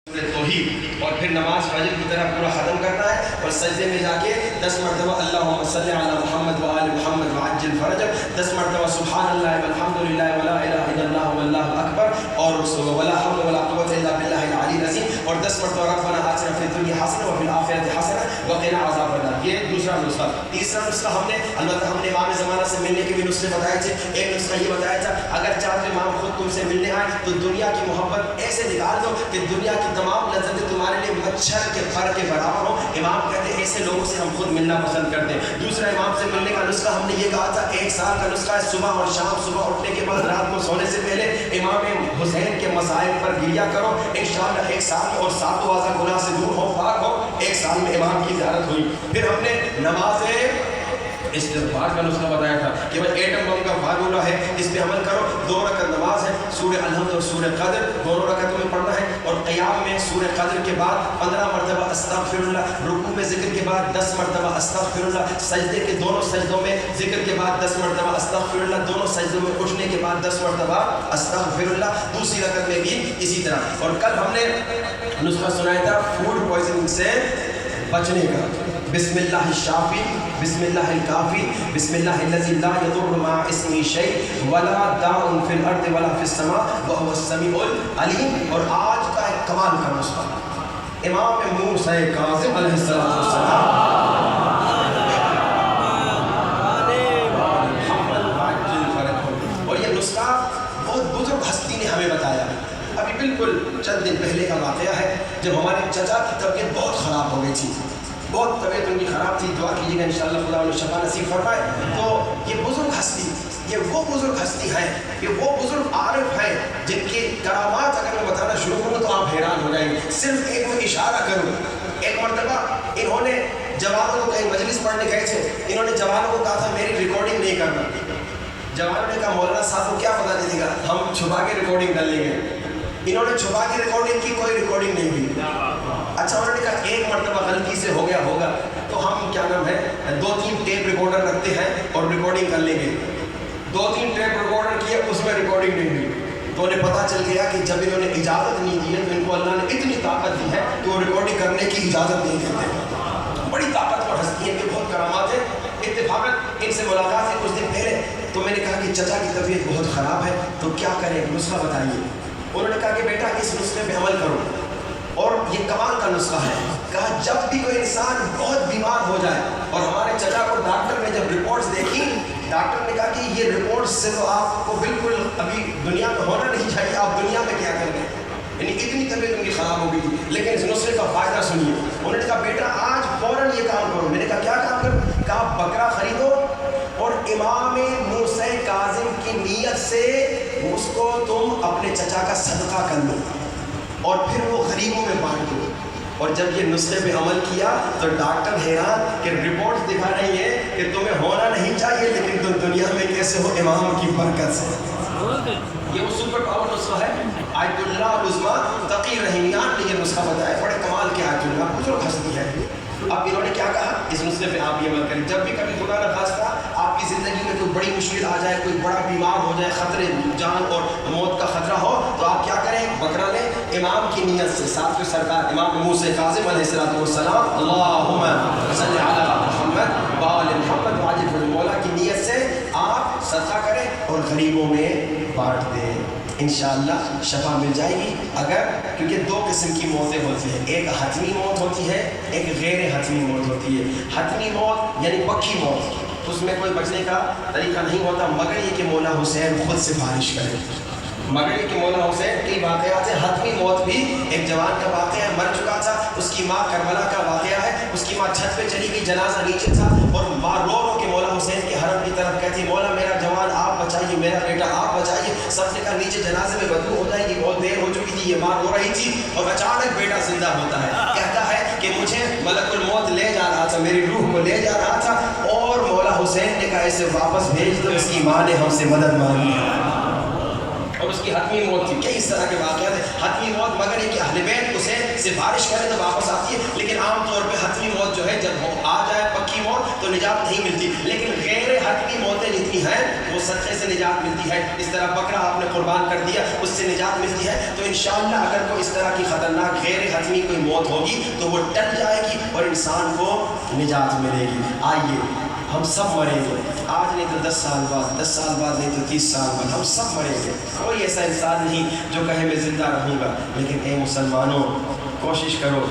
توحید اور پھر نماز فجر کی طرح پورا ختم کرنا ہے اور سجدے میں جا کے 10 مرتبہ اللہم صلی علی محمد و آل محمد وعجل فرجک، 10 مرتبہ سبحان اللہ والحمد للہ ولا الہ الا اللہ واللہ اکبر اور ولا حول ولا قوة الا باللہ العلی العظیم، اور 10 مرتبہ ربنا آتنا فی الدنیا حسنہ وفی الآخرۃ حسنہ وقنا عذاب النار۔ یہ دوسرا نسخہ۔ تیسرا نسخہ ہم نے امام زمانہ سے ملنے کے بھی نسخے بتائے تھے۔ ایک نسخہ یہ بتایا تھا اگر چاہتے امام خود تم سے ملنے آئے تو دنیا کی محبت ایسے نکال دو کہ دنیا کی تمام لذتیں تمہارے لیے مچھر کے پر کے برابر ہو۔ امام کہتے ہیں ایسے لوگوں سے ہم خود ملنا پسند کرتے ہیں۔ دوسرا امام سے ملنے کا نسخہ ہم نے یہ کہا تھا 1 سال کا نسخہ ہے، صبح اور شام، صبح اٹھنے کے بعد رات کو سونے سے پہلے امام حسین کے مسائل پر گریا کرو، انشاءاللہ 1 سال اور 7 گناہ سے دور ہو، پاک ہو۔ 1 سال میں امام کی زیارت ہوئی۔ پھر ہم نے نماز استغفار کا نسخہ بتایا تھا کہ بھائی ایٹم بم کا فارمولہ ہے، اس پہ عمل کرو۔ 2 رکعت نماز ہے، سورہ الحمد اور سورہ قدر دونوں رکعتوں میں پڑھنا ہے، اور قیام میں سورہ قدر کے بعد 15 مرتبہ استغفر اللہ، رکوع میں ذکر کے بعد 10 مرتبہ استغفر اللہ، سجدے کے دونوں سجدوں میں ذکر کے بعد 10 مرتبہ استغفر اللہ، دونوں سجدوں میں اٹھنے کے بعد 10 مرتبہ استغفر اللہ، دوسری رکعت میں بھی اسی طرح۔ اور کل ہم نے نسخہ سنایا تھا فوڈ پوائزننگ سے بچنے کا، بسم اللہ الشافی، بسم اللہ الکافی، بسم اللہ الذی لا یضر مع اسمہ شیء ولا داء فی الارض ولا فی السماء وهو السمیع العلیم۔ اور آج کا ایک کمال کا نسخہ امام موسیٰ کاظم علیہ السلام، اور یہ نسخہ بہت بزرگ ہستی نے ہمیں بتایا۔ ابھی بالکل چند دن پہلے کا واقعہ ہے جب ہمارے چچا کی طبیعت بہت خراب ہو گئی تھی، بہت طبیعت ان کی خراب تھی، دعا کیجیے گا انشاءاللہ خدا انہیں شفا نصیب فرمائے۔ تو یہ بزرگ ہستی، یہ وہ بزرگ ہستی ہے، یہ وہ بزرگ عارف ہیں جن کی کرامات اگر میں بتانا شروع کروں تو آپ حیران ہو جائیں گے۔ صرف ایک میں اشارہ کروں، ایک مرتبہ انہوں نے جوانوں کو کہیں مجلس پڑھنے گئے تھے، انہوں نے جوانوں کو کہا تھا میری ریکارڈنگ نہیں کرنا۔ جوانوں نے کہا مولانا صاحب کو کیا پتا دیجیے گا، ہم چھپا کے ریکارڈنگ کر لیں گے۔ انہوں نے چھپا کے ریکارڈنگ کی، کوئی ریکارڈنگ نہیں ہوئی۔ اچھا انہوں نے کہا ایک مرتبہ غلطی سے ہو گیا ہوگا تو ہم کیا نام ہے 2-3 ٹیپ ریکارڈر رکھتے ہیں اور ریکارڈنگ کر لیں گے۔ 2-3 ٹیپ ریکارڈر کیے، اس میں ریکارڈنگ نہیں ہوئی، تو انہیں پتہ چل گیا کہ جب انہوں نے اجازت نہیں دی ہے تو ان کو اللہ نے اتنی طاقت دی ہے کہ وہ ریکارڈنگ کرنے کی اجازت نہیں دیتے۔ بڑی طاقتور ہستی ہیں کہ بہت کرامات ہیں۔ اتفاقاً ان سے ملاقات سے کچھ دن پہلے تو میں نے کہا کہ چچا کی طبیعت بہت خراب ہے تو کیا کریں، نسخہ بتائیے۔ انہوں نے کہا کہ بیٹا اس نسخے پہ عمل کرو، اور یہ کمال کا نسخہ ہے۔ کہا جب بھی کوئی انسان بہت بیمار ہو جائے، اور ہمارے چچا کو ڈاکٹر نے جب رپورٹس دیکھی، ڈاکٹر نے کہا کہ یہ رپورٹس سے تو آپ کو بالکل ابھی دنیا میں ہونا نہیں چاہیے، آپ دنیا میں کیا کریں گے، یعنی اتنی طبیعت ان کی خراب ہو گئی تھی۔ لیکن اس نسخے کا فائدہ سنیے۔ انہوں نے کہا بیٹا آج فوراً یہ کام کرو۔ میں نے کہا کیا کام کرو؟ کہا بکرا خریدو اور امام موسیٰ کاظم کی نیت سے اس کو تم اپنے چچا کا صدقہ کر لو اور پھر وہ غریبوں میں بانٹ دو۔ اور جب یہ نسخے پہ عمل کیا تو ڈاکٹر حیران کہ رپورٹ دکھا رہی ہے کہ تمہیں ہونا نہیں چاہیے لیکن تم دنیا میں کیسے ہو، امام کی برکت سے۔ یہ وہ سپر پاور نسخہ ہے، آیت اللہ العظمیٰ تقی رحیمیان نے یہ نسخہ بتایا، بڑے کمال کے آیت اللہ، بزرگ ہستی ہے۔ اب انہوں نے کیا کہا اس نسخے پہ آپ یہ عمل کریں، جب بھی کبھی خدا نخواستہ آپ کی زندگی میں کوئی بڑی مشکل آ جائے، کوئی بڑا بیمار ہو جائے، خطرے جان اور موت کا خطرہ ہو تو آپ کیا کریں، بکرا لیں امام کی نیت سے، ساتھ میں سرکار امام موسیٰ کاظم علیہ السلام اللہم صلی علی محمد وآل محمد وعجل فی مولا کی نیت سے آپ صدقہ کریں اور غریبوں میں بانٹ دیں، انشاءاللہ شفا مل جائے گی۔ اگر کیونکہ 2 قسم کی موتیں ہوتی ہیں، ایک حتمی موت ہوتی ہے، ایک غیر حتمی موت ہوتی ہے۔ حتمی موت یعنی پکی موت، اس میں کوئی بچنے کا طریقہ نہیں ہوتا مگر یہ کہ مولا حسین خود سفارش کرے، مگر یہ کہ مولا حسین کئی واقعات ہیں۔ حتمی موت بھی ایک جوان کا واقعہ ہے، مر چکا تھا، اس کی ماں کربلا کا واقعہ ہے، اس کی ماں چھت پہ چلی گئی، جنازہ نیچے تھا اور ماں رو رو کے مولا حسین کے حرم کی طرف کہتی مولا میرا جوان آپ بچائیے، میرا بیٹا آپ بچائیے۔ سب نے کہا نیچے جنازے میں بدبو ہو جائے گی، بہت دیر ہو چکی تھی، یہ ماں رو رہی تھی اور اچانک بیٹا زندہ ہوتا ہے، کہتا ہے کہ مجھے ملک الموت لے جا رہا تھا، میری روح کو لے جا رہا تھا اور مولا حسین نے کہا اسے واپس بھیج دو، اس کی ماں نے ہم سے مدد مانگی ہے، اور اس کی حتمی موت تھی۔ کئی اس طرح کے واقعات ہیں۔ حتمی موت مگر یہ کہ اہل بیت اسے سفارش کرے تو واپس آتی ہے، لیکن عام طور پہ حتمی موت جو ہے جب آ جائے پکی موت موت تو نجات نہیں ملتی، لیکن غیر حتمی موتیں جتنی ہیں وہ صدقے سے نجات ملتی ہے. اس طرح بکرا آپ نے قربان کر دیا، اس سے نجات ملتی ہے. تو انشاءاللہ اگر کوئی اس طرح کی خطرناک غیر حتمی کوئی موت ہوگی تو وہ ٹل جائے گی اور انسان کو نجات ملے گی. آئیے ہم سب مریں گے، آج نہیں تو 10 سال بعد، 10 سال بعد نہیں تو 30 سال بعد، ہم سب مریں گے. کوئی ایسا انسان نہیں جو کہے میں زندہ رہوں گا. لیکن اے مسلمانوں، کوشش کرو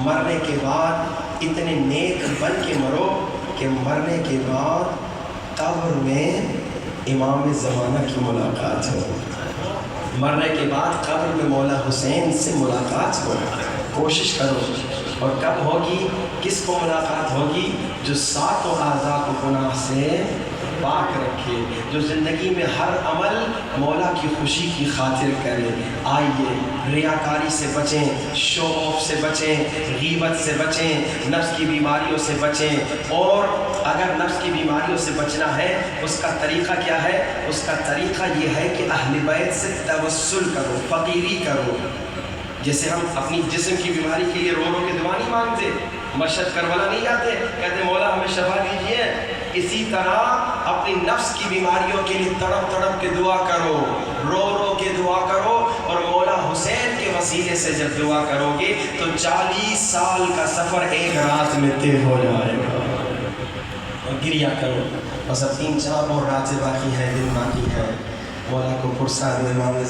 مرنے کے بعد اتنے نیک بن کے مرو کہ مرنے کے بعد قبر میں امام زمانہ کی ملاقات ہو، مرنے کے بعد قبر میں مولا حسین سے ملاقات ہو. کوشش کرو. اور کب ہوگی؟ کس کو ملاقات ہوگی؟ جو ساتوں اعضاء کو گناہ سے پاک رکھے، جو زندگی میں ہر عمل مولا کی خوشی کی خاطر کرے. آئیے ریاکاری سے بچیں، شو آف سے بچیں، غیبت سے بچیں، نفس کی بیماریوں سے بچیں. اور اگر نفس کی بیماریوں سے بچنا ہے اس کا طریقہ کیا ہے؟ اس کا طریقہ یہ ہے کہ اہل بیت سے توسل کرو، فقیری کرو. جیسے ہم اپنی جسم کی بیماری کے لیے رو رو کے دعا نہیں مانگتے، مشہد کربلا نہیں جاتے کہتے مولا ہمیں شفا دیجیے، اسی طرح اپنی نفس کی بیماریوں کے لیے تڑپ تڑپ کے دعا کرو، رو رو کے دعا کرو. اور مولا حسین کے وسیلے سے جب دعا کرو گے تو 40 سال کا سفر ایک رات میں طے ہو جائے گا. اور گریہ کرو. بس اب 3-4 اور راتیں باقی ہیں، دن باقی ہیں. مولا کو فرصت دو. امام